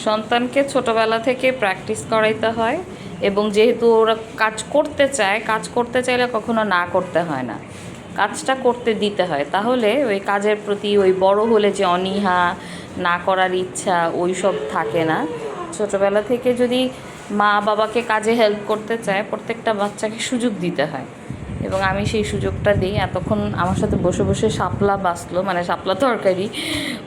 সন্তানকে ছোটবেলা থেকে প্র্যাকটিস করাইতে হয়, এবং যেহেতু ওরা কাজ করতে চায়, কাজ করতে চাইলে কখনো না করতে হয় না, কাজটা করতে দিতে হয়। তাহলে ওই কাজের প্রতি ওই বড় হলে যে অনীহা, না করার ইচ্ছা, ওই সব থাকে না। ছোটবেলা থেকে যদি মা বাবাকে কাজে হেল্প করতে চায়, প্রত্যেকটা বাচ্চাকে সুযোগ দিতে হয়, এবং আমি সেই সুযোগটা দিই। এতক্ষণ আমার সাথে বসে বসে শাপলা বাছলো, মানে শাপলা তরকারি,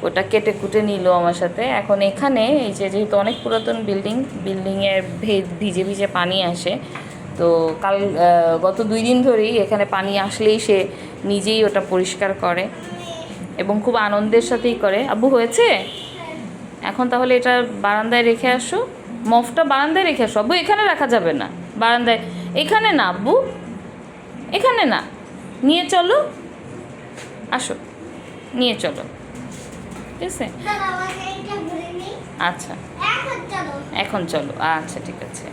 ওটা কেটে কুটে নিল আমার সাথে। এখন এখানে এই যে যেহেতু অনেক পুরাতন বিল্ডিংয়ের ভিজে ভিজে পানি আসে, তো গত 2 দিন ধরেই এখানে পানি আসলেই সে নিজেই ওটা পরিষ্কার করে, এবং খুব আনন্দের সাথেই করে। আব্বু হয়েছে? এখন তাহলে এটা বারান্দায় রেখে আসো, মফটা বারান্দায় রেখে আসো। আব্বু এখানে রাখা যাবে না, বারান্দায়। এখানে না আব্বু, এখানে না, নিয়ে চলো, আসো, নিয়ে চলো, ঠিক আছে? আচ্ছা, এখন চলো, আচ্ছা ঠিক আছে।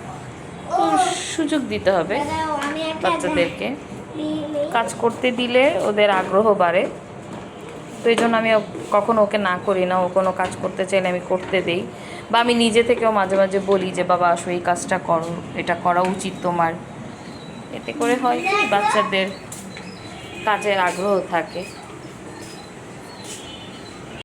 তো সুযোগ দিতে হবে বাচ্চাদেরকে, কাজ করতে দিলে ওদের আগ্রহ বাড়ে। তো এই জন্য আমি কখনো ওকে না করি না, ও কোনো কাজ করতে চাইলে আমি করতে দেই, বা আমি নিজে থেকেও মাঝে মাঝে বলি যে বাবা আসো, এই কাজটা করো, এটা করা উচিত তোমার। এতে করে হয় কি বাচ্চাদের কাজের আগ্রহ থাকে।